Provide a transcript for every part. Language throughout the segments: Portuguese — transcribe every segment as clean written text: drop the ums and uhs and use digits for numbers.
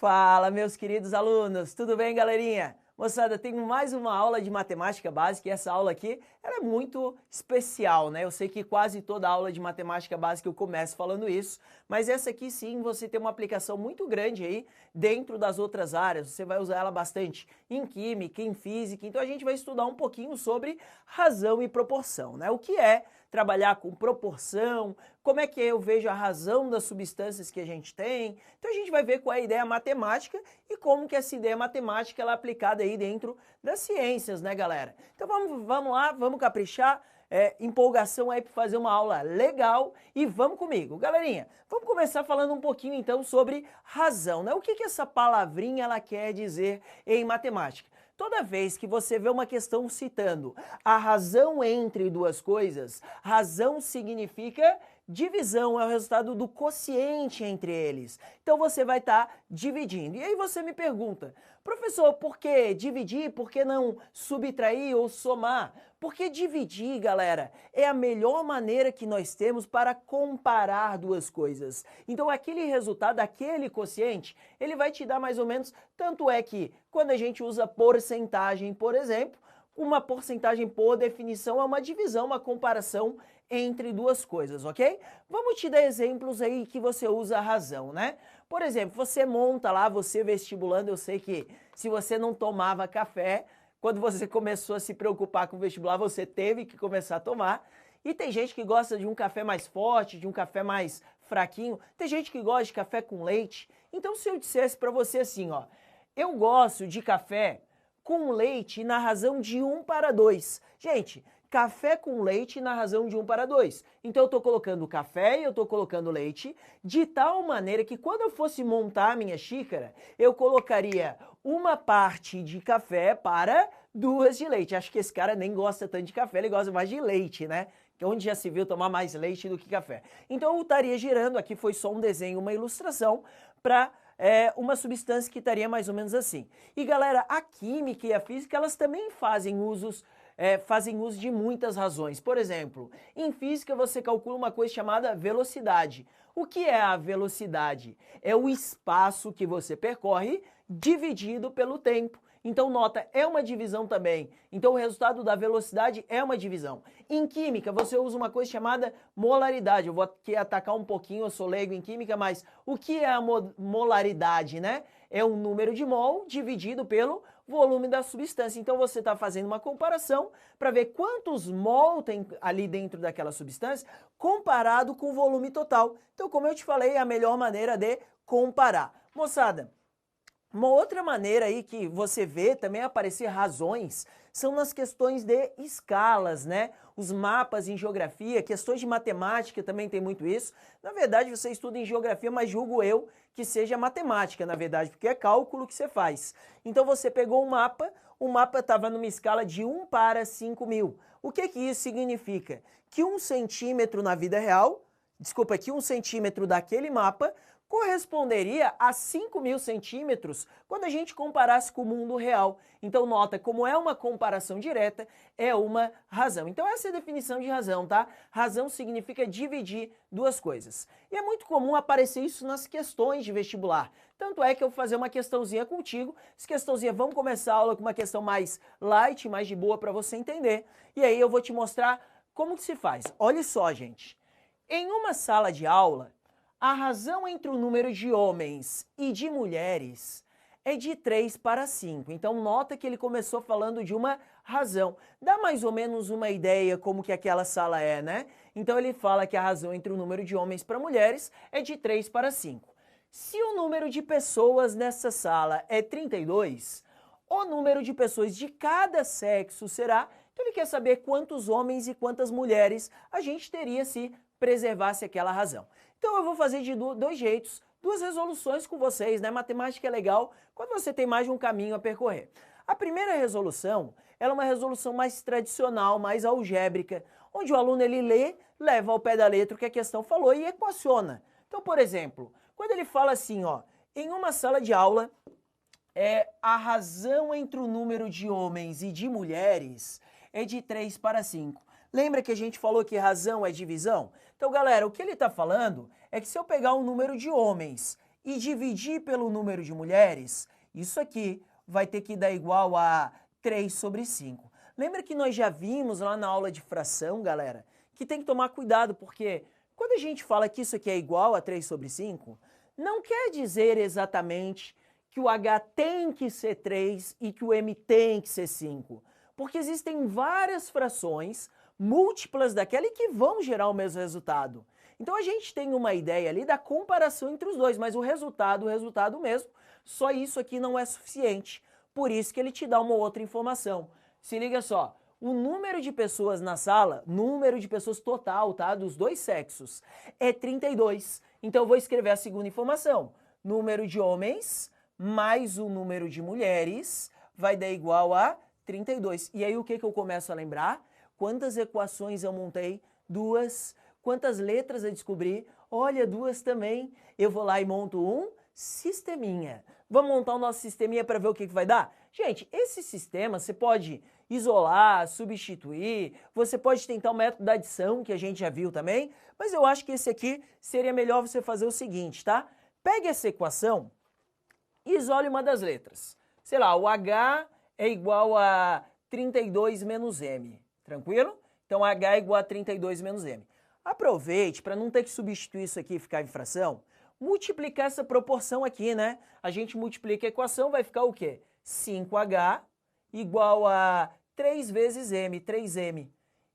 Fala, meus queridos alunos, tudo bem, galerinha? Moçada, tenho mais uma aula de matemática básica e essa aula aqui ela é muito especial, né? Eu sei que quase toda aula de matemática básica eu começo falando isso, mas essa aqui sim você tem uma aplicação muito grande aí dentro das outras áreas, você vai usar ela bastante em química, em física, então a gente vai estudar um pouquinho sobre razão e proporção, né? O que é trabalhar com proporção, como é que eu vejo a razão das substâncias que a gente tem. Então a gente vai ver qual é a ideia matemática e como que essa ideia matemática ela é aplicada aí dentro das ciências, né, galera? Então vamos lá, vamos caprichar, empolgação aí para fazer uma aula legal e vamos comigo. Galerinha, vamos começar falando um pouquinho então sobre razão, né? O que que essa palavrinha ela quer dizer em matemática? Toda vez que você vê uma questão citando a razão entre duas coisas, razão significa divisão, é o resultado do quociente entre eles. Então você vai estar dividindo. E aí você me pergunta, professor, por que dividir? Por que não subtrair ou somar? Porque dividir, galera, é a melhor maneira que nós temos para comparar duas coisas. Então aquele resultado, aquele quociente, ele vai te dar mais ou menos, tanto é que quando a gente usa porcentagem, por exemplo, uma porcentagem por definição é uma divisão, uma comparação entre duas coisas, ok? Vamos te dar exemplos aí que você usa a razão, né? Por exemplo, você monta lá, você vestibulando, eu sei que se você não tomava café, quando você começou a se preocupar com o vestibular, você teve que começar a tomar. E tem gente que gosta de um café mais forte, de um café mais fraquinho. Tem gente que gosta de café com leite. Então, se eu dissesse para você assim, ó, eu gosto de café com leite na razão de 1:2. Gente, café com leite na razão de 1:2. Então eu estou colocando café e eu estou colocando leite de tal maneira que quando eu fosse montar a minha xícara, eu colocaria uma parte de café para 2 de leite. Acho que esse cara nem gosta tanto de café, ele gosta mais de leite, né? Onde já se viu tomar mais leite do que café. Então eu estaria girando, aqui foi só um desenho, uma ilustração, para uma substância que estaria mais ou menos assim. E galera, a química e a física, elas também fazem uso de muitas razões. Por exemplo, em física você calcula uma coisa chamada velocidade. O que é a velocidade? É o espaço que você percorre dividido pelo tempo. Então, nota, é uma divisão também. Então, o resultado da velocidade é uma divisão. Em química, você usa uma coisa chamada molaridade. Eu vou aqui atacar um pouquinho, eu sou leigo em química, mas o que é a molaridade, né? É um número de mol dividido pelo volume da substância. Então, você está fazendo uma comparação para ver quantos mol tem ali dentro daquela substância comparado com o volume total. Então, como eu te falei, é a melhor maneira de comparar. Moçada, uma outra maneira aí que você vê também aparecer razões são nas questões de escalas, né? Os mapas em geografia, questões de matemática também tem muito isso. Na verdade, você estuda em geografia, mas julgo eu que seja matemática, na verdade, porque é cálculo que você faz. Então você pegou um mapa, o mapa estava numa escala de 1 para 5.000. O que que isso significa? Que 1 centímetro na vida real, que 1 centímetro daquele mapa corresponderia a 5.000 centímetros quando a gente comparasse com o mundo real. Então nota, como é uma comparação direta, é uma razão. Então essa é a definição de razão, tá? Razão significa dividir duas coisas. E é muito comum aparecer isso nas questões de vestibular. Tanto é que eu vou fazer uma questãozinha contigo. Essa questãozinha, vamos começar a aula com uma questão mais light, mais de boa para você entender. E aí eu vou te mostrar como que se faz. Olha só, gente. Em uma sala de aula, a razão entre o número de homens e de mulheres é de 3 para 5. Então nota que ele começou falando de uma razão. Dá mais ou menos uma ideia como que aquela sala é, né? Então ele fala que a razão entre o número de homens para mulheres é de 3 para 5. Se o número de pessoas nessa sala é 32, o número de pessoas de cada sexo será... Então ele quer saber quantos homens e quantas mulheres a gente teria se preservasse aquela razão. Então eu vou fazer de dois jeitos, duas resoluções com vocês, né? Matemática é legal quando você tem mais de um caminho a percorrer. A primeira resolução, ela é uma resolução mais tradicional, mais algébrica, onde o aluno ele lê, leva ao pé da letra o que a questão falou e equaciona. Então, por exemplo, quando ele fala assim, ó, em uma sala de aula, a razão entre o número de homens e de mulheres é de 3 para 5. Lembra que a gente falou que razão é divisão? Então, galera, o que ele está falando é que se eu pegar um número de homens e dividir pelo número de mulheres, isso aqui vai ter que dar igual a 3 sobre 5. Lembra que nós já vimos lá na aula de fração, galera, que tem que tomar cuidado, porque quando a gente fala que isso aqui é igual a 3 sobre 5, não quer dizer exatamente que o H tem que ser 3 e que o M tem que ser 5. Porque existem várias frações múltiplas daquela e que vão gerar o mesmo resultado. Então a gente tem uma ideia ali da comparação entre os dois, mas o resultado mesmo, só isso aqui não é suficiente. Por isso que ele te dá uma outra informação. Se liga só, o número de pessoas na sala, número de pessoas total, tá, dos dois sexos, é 32. Então eu vou escrever a segunda informação. Número de homens mais o número de mulheres vai dar igual a 32. E aí o que eu começo a lembrar? Quantas equações eu montei? 2. Quantas letras eu descobri? Olha, 2 também. Eu vou lá e monto um sisteminha. Vamos montar o nosso sisteminha para ver o que vai dar? Gente, esse sistema você pode isolar, substituir, você pode tentar o método da adição, que a gente já viu também, mas eu acho que esse aqui seria melhor você fazer o seguinte, tá? Pegue essa equação e isole uma das letras. Sei lá, o H é igual a 32 menos M, tranquilo? Então H é igual a 32 menos M. Aproveite, para não ter que substituir isso aqui e ficar em fração, multiplicar essa proporção aqui, né? A gente multiplica a equação, vai ficar o quê? 5H igual a 3 vezes M, 3M.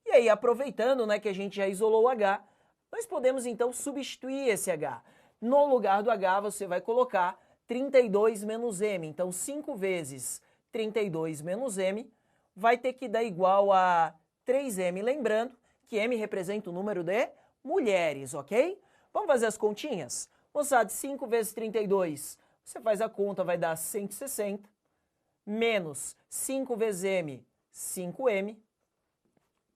E aí, aproveitando, né, que a gente já isolou o H, nós podemos então substituir esse H. No lugar do H, você vai colocar 32 menos M. Então, 5 vezes 32 menos M vai ter que dar igual a 3M. Lembrando que M representa o número de mulheres, ok? Vamos fazer as continhas? Moçada, 5 vezes 32, você faz a conta, vai dar 160, menos 5 vezes M, 5M,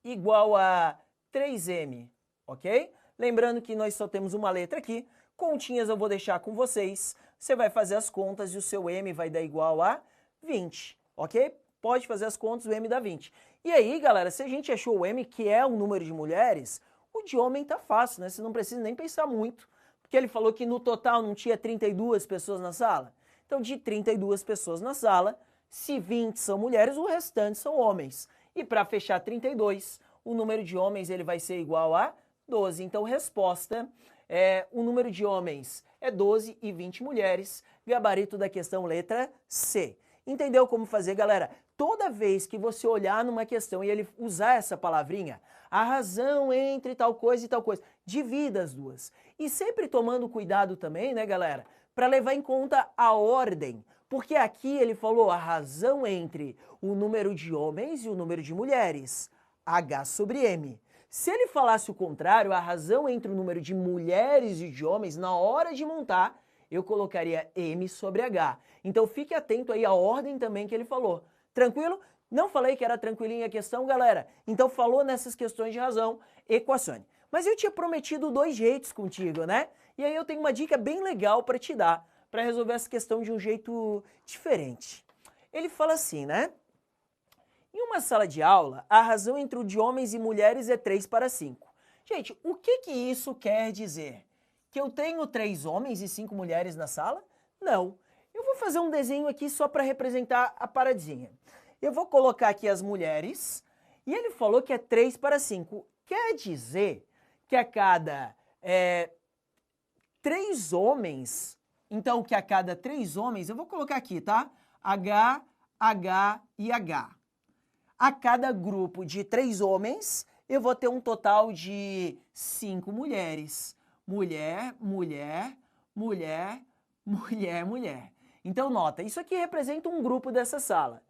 igual a 3M, ok? Lembrando que nós só temos uma letra aqui, continhas eu vou deixar com vocês, você vai fazer as contas e o seu M vai dar igual a 20, ok? Pode fazer as contas, o M dá 20. E aí, galera, se a gente achou o M, que é um número de mulheres, o de homem tá fácil, né? Você não precisa nem pensar muito, porque ele falou que no total não tinha 32 pessoas na sala. Então, de 32 pessoas na sala, se 20 são mulheres, o restante são homens. E para fechar 32, o número de homens ele vai ser igual a 12. Então, resposta o número de homens é 12 e 20 mulheres. Gabarito da questão letra C. Entendeu como fazer, galera? Toda vez que você olhar numa questão e ele usar essa palavrinha, a razão entre tal coisa e tal coisa, divida as duas. E sempre tomando cuidado também, né, galera, para levar em conta a ordem. Porque aqui ele falou a razão entre o número de homens e o número de mulheres, H sobre M. Se ele falasse o contrário, a razão entre o número de mulheres e de homens, na hora de montar, eu colocaria M sobre H. Então fique atento aí à ordem também que ele falou. Tranquilo? Não falei que era tranquilinha a questão, galera? Então falou nessas questões de razão, equacione. Mas eu tinha prometido 2 jeitos contigo, né? E aí eu tenho uma dica bem legal para te dar, para resolver essa questão de um jeito diferente. Ele fala assim, né? Em uma sala de aula, a razão entre o de homens e mulheres é 3 para 5. Gente, o que isso quer dizer? Que eu tenho 3 homens e 5 mulheres na sala? Não. Eu vou fazer um desenho aqui só para representar a paradinha. Eu vou colocar aqui as mulheres e ele falou que é 3 para 5. Quer dizer que a cada 3 homens, então que a cada 3 homens, eu vou colocar aqui, tá? H, H e H. A cada grupo de 3 homens, eu vou ter um total de 5 mulheres. Mulher, mulher, mulher, mulher, mulher. Então nota, isso aqui representa um grupo dessa sala.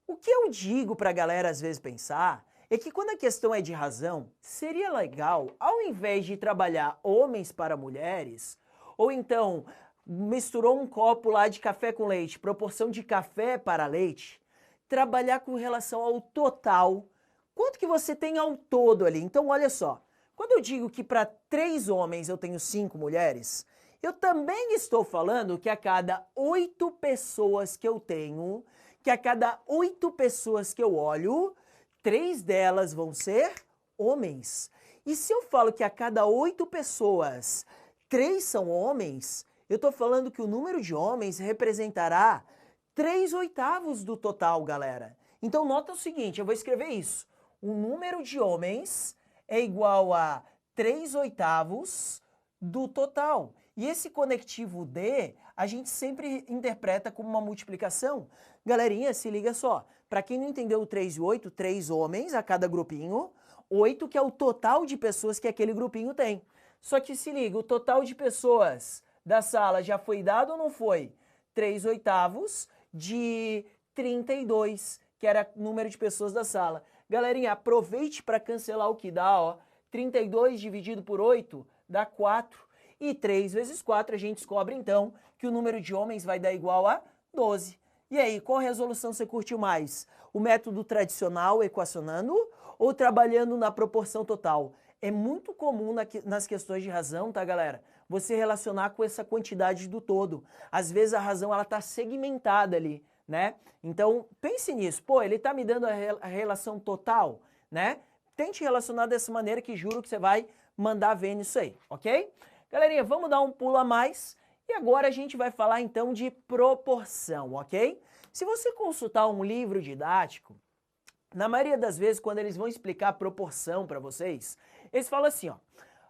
O que eu digo para a galera às vezes pensar é que quando a questão é de razão, seria legal, ao invés de trabalhar homens para mulheres, ou então misturou um copo lá de café com leite, proporção de café para leite, trabalhar com relação ao total. Quanto que você tem ao todo ali? Então olha só, quando eu digo que para 3 homens eu tenho 5 mulheres, eu também estou falando que a cada 8 pessoas que eu tenho, que a cada 8 pessoas que eu olho, 3 delas vão ser homens. E se eu falo que a cada 8 pessoas, 3 são homens, Eu estou falando que o número de homens representará 3/8 do total, galera. Então nota o seguinte, eu vou escrever isso. O número de homens é igual a 3/8 do total. E esse conectivo D, a gente sempre interpreta como uma multiplicação. Galerinha, se liga só. Para quem não entendeu o 3 e 8, 3 homens a cada grupinho, 8 que é o total de pessoas que aquele grupinho tem. Só que se liga, o total de pessoas da sala já foi dado ou não foi? 3/8 de 32, que era o número de pessoas da sala. Galerinha, aproveite para cancelar o que dá, ó. 32 dividido por 8 dá 4. E 3 vezes 4 a gente descobre então que o número de homens vai dar igual a 12. E aí, qual resolução você curtiu mais? O método tradicional equacionando ou trabalhando na proporção total? É muito comum nas questões de razão, tá, galera? Você relacionar com essa quantidade do todo. Às vezes a razão ela tá segmentada ali, né? Então, pense nisso. Pô, ele tá me dando a relação total, né? Tente relacionar dessa maneira que juro que você vai mandar ver nisso aí, ok? Galerinha, vamos dar um pulo a mais e agora a gente vai falar então de proporção, ok? Se você consultar um livro didático, na maioria das vezes quando eles vão explicar proporção para vocês, eles falam assim, ó,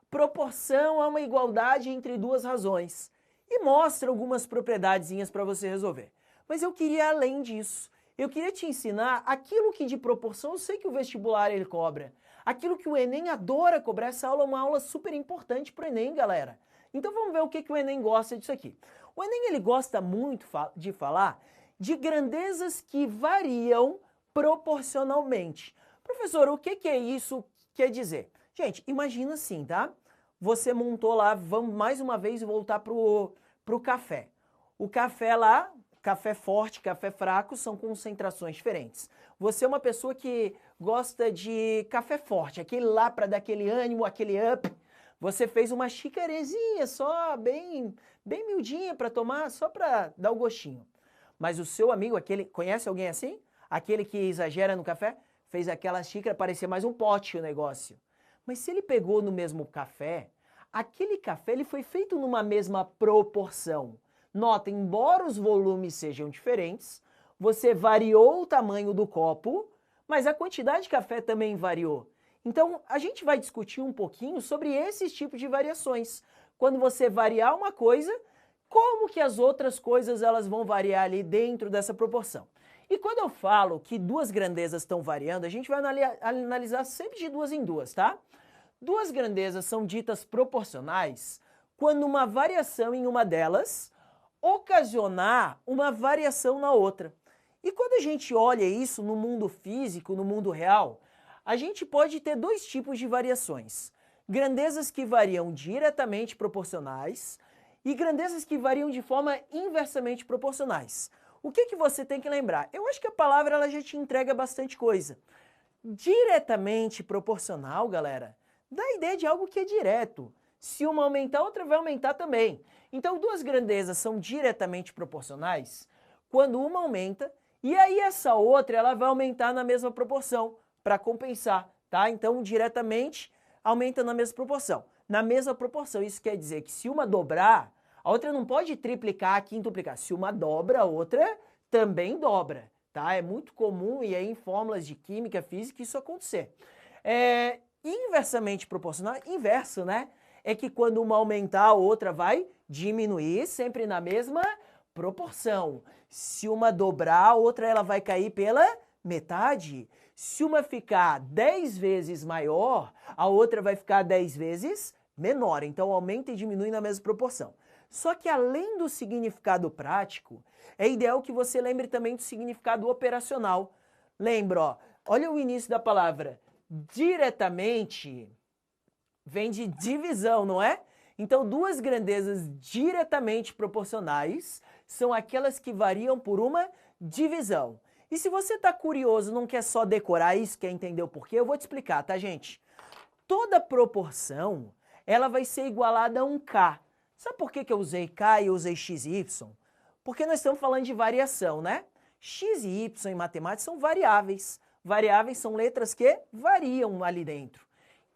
proporção é uma igualdade entre duas razões e mostra algumas propriedadezinhas para você resolver. Mas eu queria além disso. Eu queria te ensinar aquilo que de proporção eu sei que o vestibular ele cobra. Aquilo que o Enem adora cobrar. Essa aula é uma aula super importante para o Enem, galera. Então vamos ver o que o Enem gosta disso aqui. O Enem ele gosta muito de falar de grandezas que variam proporcionalmente. Professor, o que é isso quer dizer? Gente, imagina assim, tá? Você montou lá, vamos mais uma vez voltar pro café. O café lá, café forte, café fraco, são concentrações diferentes. Você é uma pessoa que gosta de café forte, aquele lá para dar aquele ânimo, aquele up. Você fez uma xícarezinha só, bem miudinha para tomar, só para dar o gostinho. Mas o seu amigo, aquele, conhece alguém assim? Aquele que exagera no café? Fez aquela xícara parecer mais um pote o negócio. Mas se ele pegou no mesmo café, aquele café ele foi feito numa mesma proporção. Nota, embora os volumes sejam diferentes, você variou o tamanho do copo, mas a quantidade de café também variou. Então, a gente vai discutir um pouquinho sobre esses tipos de variações. Quando você variar uma coisa, como que as outras coisas elas vão variar ali dentro dessa proporção. E quando eu falo que duas grandezas estão variando, a gente vai analisar sempre de duas em duas, tá? Duas grandezas são ditas proporcionais quando uma variação em uma delas ocasionar uma variação na outra. E quando a gente olha isso no mundo físico, no mundo real, a gente pode ter dois tipos de variações. Grandezas que variam diretamente proporcionais e grandezas que variam de forma inversamente proporcionais. O que você tem que lembrar? Eu acho que a palavra ela já te entrega bastante coisa. Diretamente proporcional, galera, dá a ideia de algo que é direto. Se uma aumentar, a outra vai aumentar também. Então, duas grandezas são diretamente proporcionais quando uma aumenta e aí essa outra ela vai aumentar na mesma proporção para compensar, tá? Então, diretamente aumenta na mesma proporção. Na mesma proporção, isso quer dizer que se uma dobrar, a outra não pode triplicar, quintuplicar. Se uma dobra, a outra também dobra, tá? É muito comum e aí em fórmulas de química, física, isso acontecer. Inversamente proporcional, inverso, né? É que quando uma aumentar, a outra vai diminuir, sempre na mesma proporção. Se uma dobrar, a outra ela vai cair pela metade. Se uma ficar 10 vezes maior, a outra vai ficar 10 vezes menor. Então aumenta e diminui na mesma proporção. Só que além do significado prático, é ideal que você lembre também do significado operacional. Lembra, ó, olha o início da palavra. Diretamente vem de divisão, não é? Então, duas grandezas diretamente proporcionais são aquelas que variam por uma divisão. E se você está curioso, não quer só decorar isso, quer entender o porquê, eu vou te explicar, tá, gente? Toda proporção, ela vai ser igualada a um K. Sabe por que eu usei K e eu usei X e Y? Porque nós estamos falando de variação, né? X e Y em matemática são variáveis. Variáveis são letras que variam ali dentro.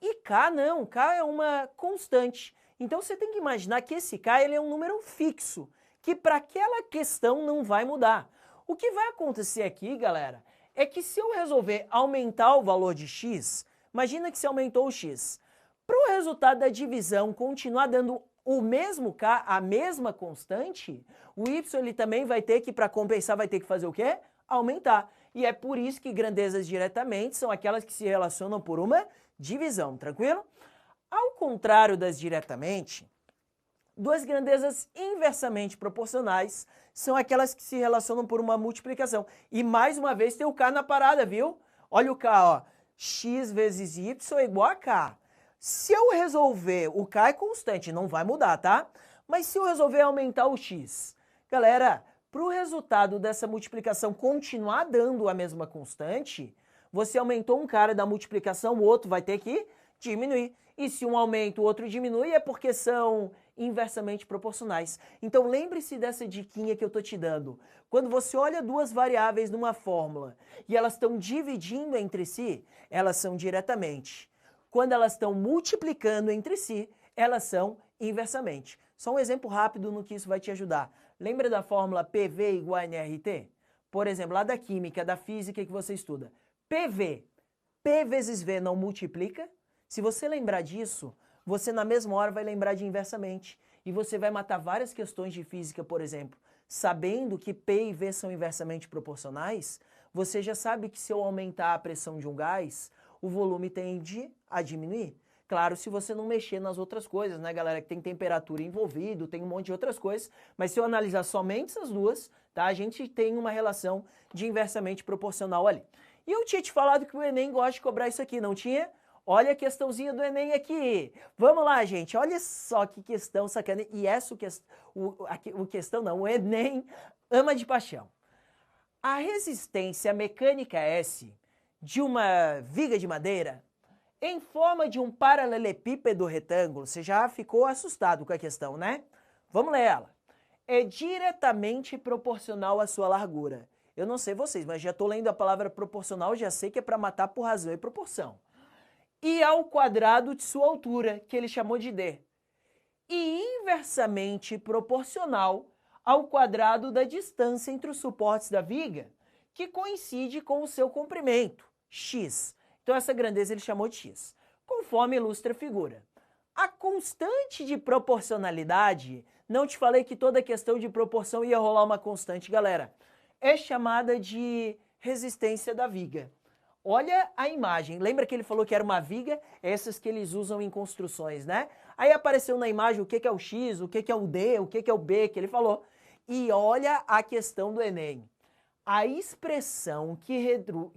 E K não, K é uma constante. Então você tem que imaginar que esse K ele é um número fixo, que para aquela questão não vai mudar. O que vai acontecer aqui, galera, é que se eu resolver aumentar o valor de x, imagina que você aumentou o x, para o resultado da divisão continuar dando o mesmo K, a mesma constante, o y ele também vai ter que, para compensar, vai ter que fazer o quê? Aumentar. E é por isso que grandezas diretamente são aquelas que se relacionam por uma divisão, tranquilo? Ao contrário das diretamente, duas grandezas inversamente proporcionais são aquelas que se relacionam por uma multiplicação. E mais uma vez tem o K na parada, viu? Olha o K, ó. X vezes Y é igual a K. Se eu resolver, o K é constante, não vai mudar, tá? Mas se eu resolver aumentar o X, galera, para o resultado dessa multiplicação continuar dando a mesma constante, você aumentou um cara da multiplicação, o outro vai ter que diminuir. E se um aumenta, o outro diminui, é porque são inversamente proporcionais. Então lembre-se dessa diquinha que eu estou te dando. Quando você olha duas variáveis numa fórmula e elas estão dividindo entre si, elas são diretamente. Quando elas estão multiplicando entre si, elas são inversamente. Só um exemplo rápido no que isso vai te ajudar. Lembra da fórmula PV igual a nRT? Por exemplo, lá da química, da física que você estuda. PV, P vezes V não multiplica? Se você lembrar disso, você na mesma hora vai lembrar de inversamente. E você vai matar várias questões de física, por exemplo. Sabendo que P e V são inversamente proporcionais, você já sabe que se eu aumentar a pressão de um gás, o volume tende a diminuir. Claro, se você não mexer nas outras coisas, né, galera? Que tem temperatura envolvida, tem um monte de outras coisas. Mas se eu analisar somente essas duas, tá? A gente tem uma relação de inversamente proporcional ali. E eu tinha te falado que o Enem gosta de cobrar isso aqui, não tinha? Olha a questãozinha do Enem aqui. Vamos lá, gente. Olha só que questão sacana. E essa o Enem ama de paixão. A resistência mecânica S de uma viga de madeira em forma de um paralelepípedo retângulo, você já ficou assustado com a questão, né? Vamos ler ela. É diretamente proporcional à sua largura. Eu não sei vocês, mas já estou lendo a palavra proporcional, já sei que é para matar por razão e proporção. E ao quadrado de sua altura, que ele chamou de D. E inversamente proporcional ao quadrado da distância entre os suportes da viga, que coincide com o seu comprimento, x. Então essa grandeza ele chamou de x, conforme ilustra a figura. A constante de proporcionalidade, não te falei que toda questão de proporção ia rolar uma constante, galera, é chamada de resistência da viga. Olha a imagem, lembra que ele falou que era uma viga? Essas que eles usam em construções, né? Aí apareceu na imagem o que é o X, o que é o D, o que é o B, que ele falou. E olha a questão do Enem. A expressão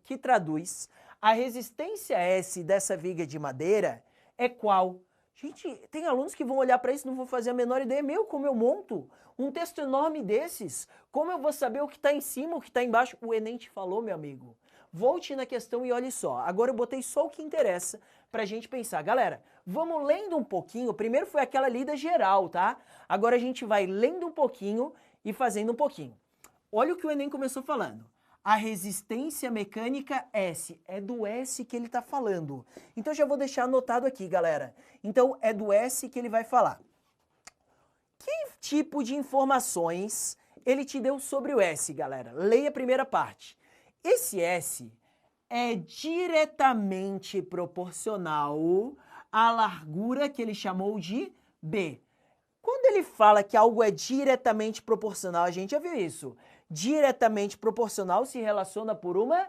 que traduz a resistência S dessa viga de madeira é qual? Gente, tem alunos que vão olhar para isso e não vão fazer a menor ideia. Meu, como eu monto um texto enorme desses? Como eu vou saber o que está em cima, o que está embaixo? O Enem te falou, meu amigo. Volte na questão e olhe só. Agora eu botei só o que interessa pra gente pensar. Galera, vamos lendo um pouquinho. Primeiro foi aquela lida geral, tá? Agora a gente vai lendo um pouquinho e fazendo um pouquinho. Olha o que o Enem começou falando. A resistência mecânica S. É do S que ele tá falando. Então já vou deixar anotado aqui, galera. Então é do S que ele vai falar. Que tipo de informações ele te deu sobre o S, galera? Leia a primeira parte. Esse S é diretamente proporcional à largura que ele chamou de B. Quando ele fala que algo é diretamente proporcional, a gente já viu isso. Diretamente proporcional se relaciona por uma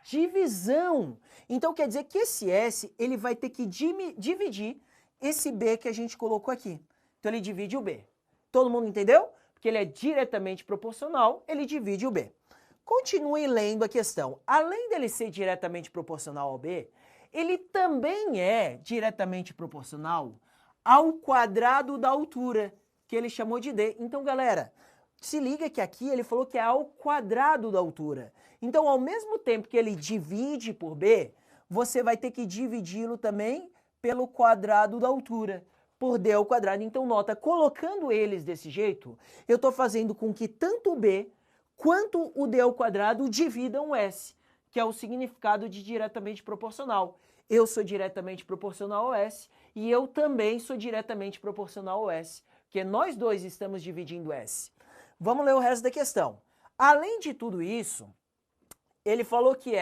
divisão. Então quer dizer que esse S ele vai ter que dividir esse B que a gente colocou aqui. Então ele divide o B. Todo mundo entendeu? Porque ele é diretamente proporcional, ele divide o B. Continue lendo a questão. Além dele ser diretamente proporcional ao B, ele também é diretamente proporcional ao quadrado da altura, que ele chamou de D. Então, galera, se liga que aqui ele falou que é ao quadrado da altura. Então, ao mesmo tempo que ele divide por B, você vai ter que dividi-lo também pelo quadrado da altura, por D ao quadrado. Então, nota, colocando eles desse jeito, eu estou fazendo com que tanto o B quanto o D ao quadrado dividam o S, que é o significado de diretamente proporcional. eu sou diretamente proporcional ao S e eu também sou diretamente proporcional ao S, porque nós dois estamos dividindo S. Vamos ler o resto da questão. Além de tudo isso, ele falou que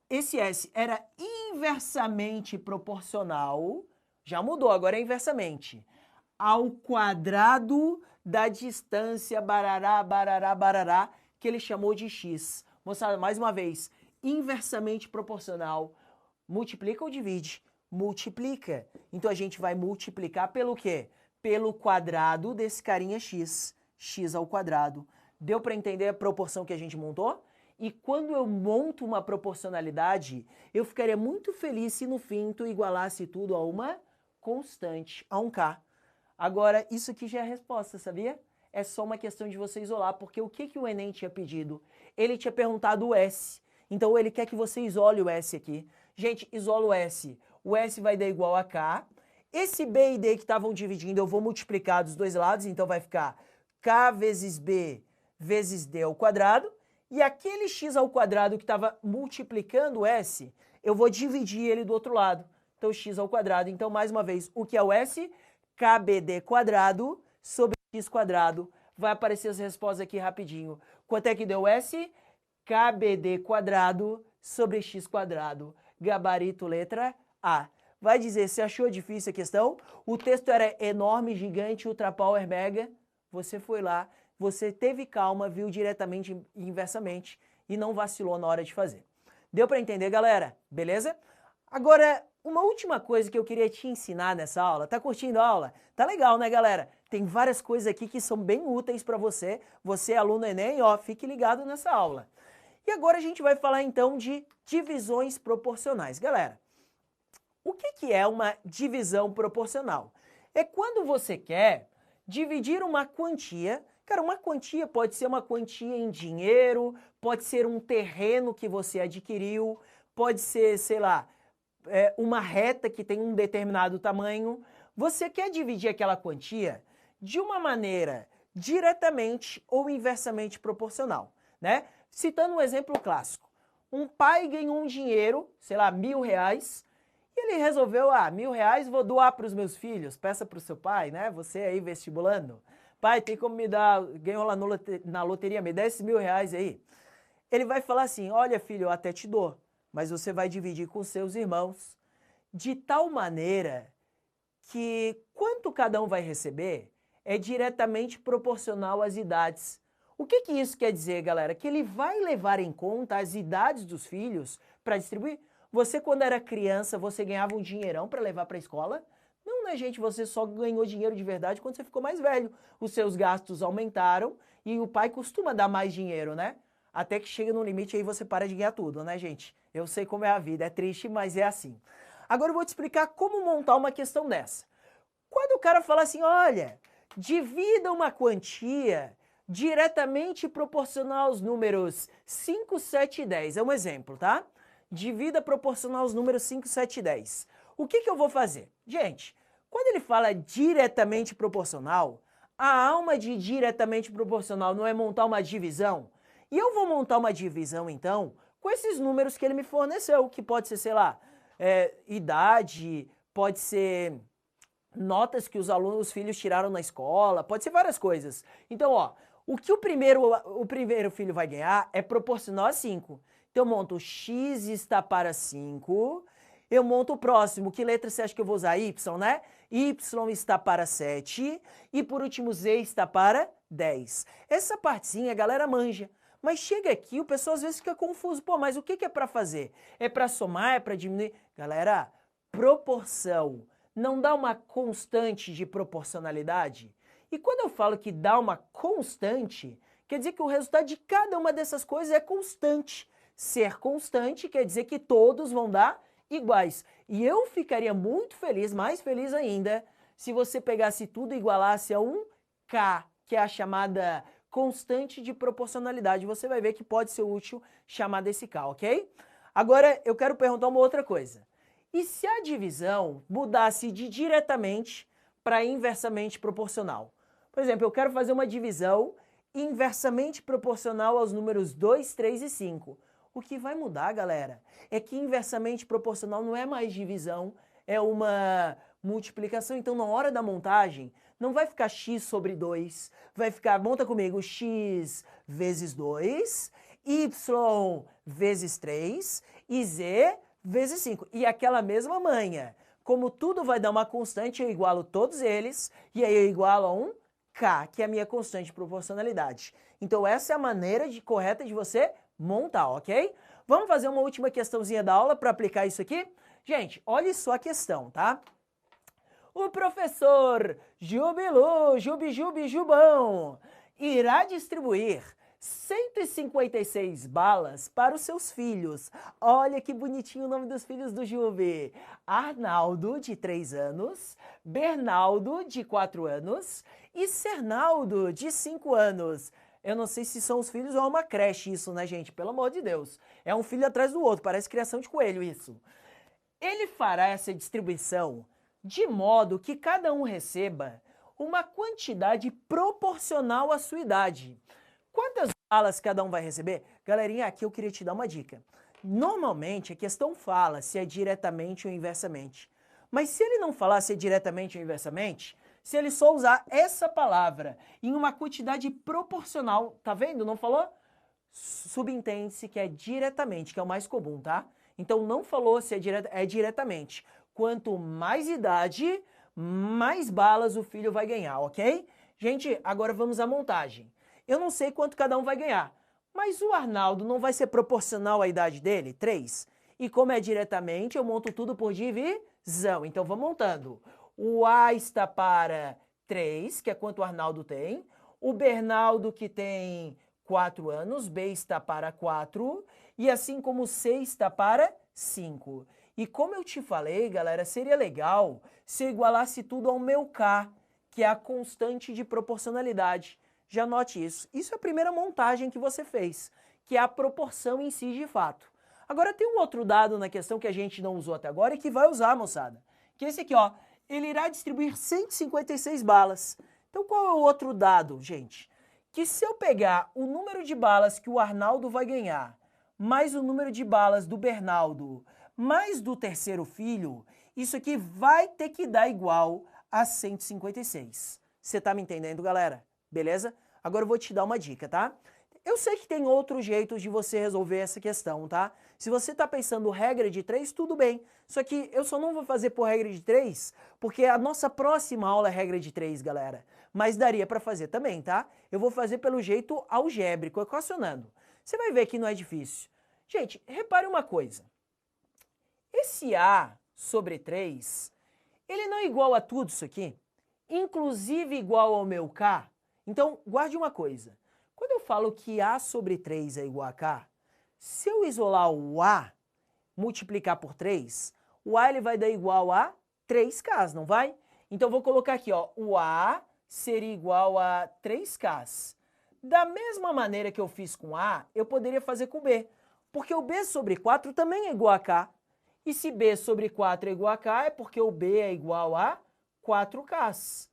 esse S era inversamente proporcional, já mudou, agora é inversamente, ao quadrado da distância barará, barará, barará, que ele chamou de x. Moçada, mais uma vez, inversamente proporcional, multiplica ou divide? Multiplica. Então a gente vai multiplicar pelo quê? Pelo quadrado desse carinha x, x ao quadrado. Deu para entender a proporção que a gente montou? E quando eu monto uma proporcionalidade, eu ficaria muito feliz se no fim tu igualasse tudo a uma constante, a um k. Agora, isso aqui já é a resposta, sabia? É só uma questão de você isolar, porque o que o Enem tinha pedido? Ele tinha perguntado o S. Então ele quer que você isole o S aqui. Gente, isola o S. O S vai dar igual a k. Esse B e D que estavam dividindo, eu vou multiplicar dos dois lados, então vai ficar k vezes B vezes D ao quadrado. E aquele x ao quadrado que estava multiplicando o S, eu vou dividir ele do outro lado. Então, x ao quadrado. Então, mais uma vez, o que é o S? KBD quadrado sobre x quadrado. Vai aparecer as respostas aqui rapidinho. Quanto é que deu S? KBD quadrado sobre x quadrado. Gabarito letra A. Vai dizer, se achou difícil a questão? O texto era enorme, gigante, ultra power mega. Você foi lá. Você teve calma, viu diretamente e inversamente e não vacilou na hora de fazer. Deu para entender, galera? Beleza? Agora, uma última coisa que eu queria te ensinar nessa aula. Tá curtindo a aula? Tá legal, né, galera? Tem várias coisas aqui que são bem úteis para você. Você, aluno Enem, ó, fique ligado nessa aula. E agora a gente vai falar então de divisões proporcionais. Galera, o que é uma divisão proporcional? É quando você quer dividir uma quantia. Cara, uma quantia pode ser uma quantia em dinheiro, pode ser um terreno que você adquiriu, pode ser, sei lá, uma reta que tem um determinado tamanho. Você quer dividir aquela quantia de uma maneira diretamente ou inversamente proporcional, né? Citando um exemplo clássico. Um pai ganhou um dinheiro, sei lá, R$1.000, e ele resolveu, R$1.000 vou doar para os meus filhos, peça para o seu pai, né? Você aí vestibulando. Pai, tem como me dar, ganhou lá na loteria, me dá esses R$1.000 aí. Ele vai falar assim, olha filho, eu até te dou, mas você vai dividir com seus irmãos, de tal maneira que quanto cada um vai receber é diretamente proporcional às idades. O que isso quer dizer, galera? Que ele vai levar em conta as idades dos filhos para distribuir. Você, quando era criança, você ganhava um dinheirão para levar para a escola? Não, né, gente? Você só ganhou dinheiro de verdade quando você ficou mais velho. Os seus gastos aumentaram e o pai costuma dar mais dinheiro, né? Até que chega no limite aí você para de ganhar tudo, né, gente? Eu sei como é a vida, é triste, mas é assim. Agora eu vou te explicar como montar uma questão dessa. Quando o cara fala assim, olha, divida uma quantia diretamente proporcional aos números 5, 7 e 10. É um exemplo, tá? Divida proporcional aos números 5, 7 e 10. O que eu vou fazer? Gente, quando ele fala diretamente proporcional, a alma de diretamente proporcional não é montar uma divisão? E eu vou montar uma divisão, então, com esses números que ele me forneceu, que pode ser, sei lá, idade, pode ser notas que os filhos tiraram na escola, pode ser várias coisas. Então, ó, o que o primeiro filho vai ganhar é proporcional a 5. Então, eu monto x está para 5, eu monto o próximo. Que letra você acha que eu vou usar? Y, né? Y está para 7 e, por último, Z está para 10. Essa partezinha a galera manja. Mas chega aqui, o pessoal às vezes fica confuso. Pô, mas o que é para fazer? É para somar? É para diminuir? Galera, proporção não dá uma constante de proporcionalidade? E quando eu falo que dá uma constante, quer dizer que o resultado de cada uma dessas coisas é constante. Ser constante quer dizer que todos vão dar iguais. E eu ficaria muito feliz, mais feliz ainda, se você pegasse tudo e igualasse a um K, que é a chamada constante de proporcionalidade. Você vai ver que pode ser útil chamar desse K, ok? Agora, eu quero perguntar uma outra coisa. E se a divisão mudasse de diretamente para inversamente proporcional? Por exemplo, eu quero fazer uma divisão inversamente proporcional aos números 2, 3 e 5. O que vai mudar, galera, é que inversamente proporcional não é mais divisão, é uma multiplicação. Então, na hora da montagem, não vai ficar x sobre 2, vai ficar, monta comigo, x vezes 2, y vezes 3 e z vezes 5. E aquela mesma manha. Como tudo vai dar uma constante, eu igualo todos eles, e aí eu igualo a um k, que é a minha constante de proporcionalidade. Então, essa é a maneira correta de você montar, ok? Vamos fazer uma última questãozinha da aula para aplicar isso aqui? Gente, olha só a questão, tá? O professor Jubilu, Jubão, irá distribuir 156 balas para os seus filhos. Olha que bonitinho o nome dos filhos do Jubi. Arnaldo, de 3 anos, Bernaldo, de 4 anos e Cernaldo, de 5 anos. Eu não sei se são os filhos ou é uma creche isso, né, gente? Pelo amor de Deus. É um filho atrás do outro, parece criação de coelho isso. Ele fará essa distribuição de modo que cada um receba uma quantidade proporcional à sua idade. Quantas balas cada um vai receber? Galerinha, aqui eu queria te dar uma dica. Normalmente a questão fala se é diretamente ou inversamente. Mas se ele não falar se é diretamente ou inversamente, se ele só usar essa palavra em uma quantidade proporcional, tá vendo? Não falou? Subentende-se que é diretamente, que é o mais comum, tá? Então não falou se é diretamente. Quanto mais idade, mais balas o filho vai ganhar, ok? Gente, agora vamos à montagem. Eu não sei quanto cada um vai ganhar, mas o Arnaldo não vai ser proporcional à idade dele? 3. E como é diretamente, eu monto tudo por divisão. Então vou montando. O A está para 3, que é quanto o Arnaldo tem. O Bernaldo, que tem 4 anos, B está para 4. E assim como o C está para 5. E como eu te falei, galera, seria legal se eu igualasse tudo ao meu K, que é a constante de proporcionalidade. Já note isso. Isso é a primeira montagem que você fez, que é a proporção em si de fato. Agora tem um outro dado na questão que a gente não usou até agora e que vai usar, moçada. Que é esse aqui, ó. Ele irá distribuir 156 balas. Então qual é o outro dado, gente? Que se eu pegar o número de balas que o Arnaldo vai ganhar, mais o número de balas do Bernaldo, mais do terceiro filho, isso aqui vai ter que dar igual a 156. Você tá me entendendo, galera? Beleza? Agora eu vou te dar uma dica, tá? Eu sei que tem outros jeitos de você resolver essa questão, tá? Se você tá pensando regra de 3, tudo bem. Só que eu só não vou fazer por regra de 3, porque a nossa próxima aula é regra de 3, galera. Mas daria para fazer também, tá? Eu vou fazer pelo jeito algébrico, equacionando. Você vai ver que não é difícil. Gente, repare uma coisa. Esse A sobre 3, ele não é igual a tudo isso aqui? Inclusive igual ao meu K? Então, guarde uma coisa. Quando eu falo que A sobre 3 é igual a K, se eu isolar o A, multiplicar por 3, o A ele vai dar igual a 3K, não vai? Então, eu vou colocar aqui, ó, o A seria igual a 3K. Da mesma maneira que eu fiz com A, eu poderia fazer com B, porque o B sobre 4 também é igual a K. E se B sobre 4 é igual a K, é porque o B é igual a 4K.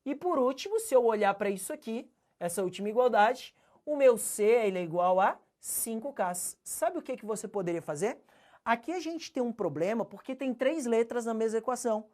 E por último, se eu olhar para isso aqui, essa última igualdade, o meu C ele é igual a 5K. Sabe o que você poderia fazer? Aqui a gente tem um problema porque tem 3 letras na mesma equação.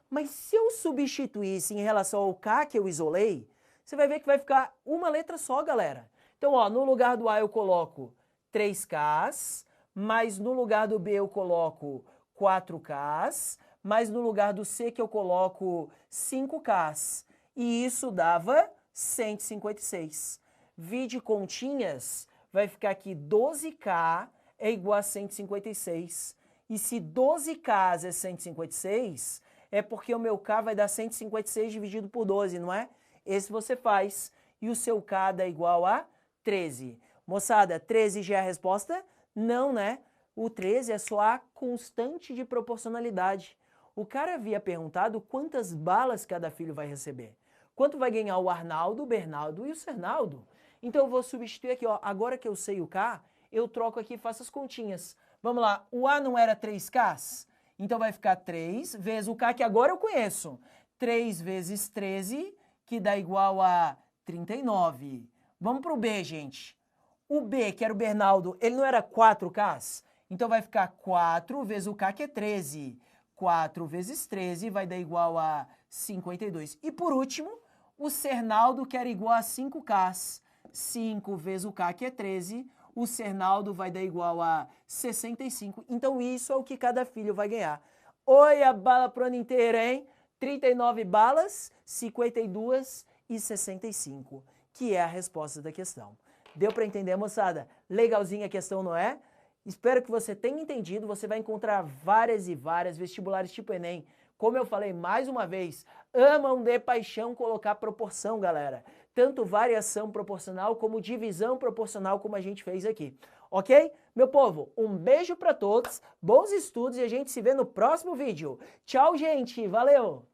Mas se eu substituísse em relação ao K que eu isolei, você vai ver que vai ficar uma letra só, galera. Então, ó, no lugar do A eu coloco 3K, mas no lugar do B eu coloco 4K, mas no lugar do C que eu coloco 5K. E isso dava 156. Vide continhas, vai ficar aqui 12K é igual a 156. E se 12K é 156, é porque o meu K vai dar 156 dividido por 12, não é? Esse você faz. E o seu K dá igual a 13. Moçada, 13 já é a resposta? Não, né? O 13 é só a constante de proporcionalidade. O cara havia perguntado quantas balas cada filho vai receber. Quanto vai ganhar o Arnaldo, o Bernaldo e o Cernaldo? Então eu vou substituir aqui, ó. Agora que eu sei o K, eu troco aqui e faço as continhas. Vamos lá, o A não era 3K? Então vai ficar 3 vezes o K que agora eu conheço. 3 vezes 13, que dá igual a 39. Vamos para o B, gente. O B, que era o Bernaldo, ele não era 4Ks? Então vai ficar 4 vezes o K, que é 13. 4 vezes 13 vai dar igual a 52. E por último, o Cernaldo, que era igual a 5Ks. 5 vezes o K, que é 13. O Cernaldo vai dar igual a 65. Então isso é o que cada filho vai ganhar. Oi, a bala pro ano inteiro, hein? 39 balas, 52 e 65, que é a resposta da questão. Deu para entender, moçada? Legalzinha a questão, não é? Espero que você tenha entendido. Você vai encontrar várias e várias vestibulares tipo Enem. Como eu falei mais uma vez, amam de paixão colocar proporção, galera. Tanto variação proporcional como divisão proporcional, como a gente fez aqui. Ok? Meu povo, um beijo para todos, bons estudos e a gente se vê no próximo vídeo. Tchau, gente. Valeu!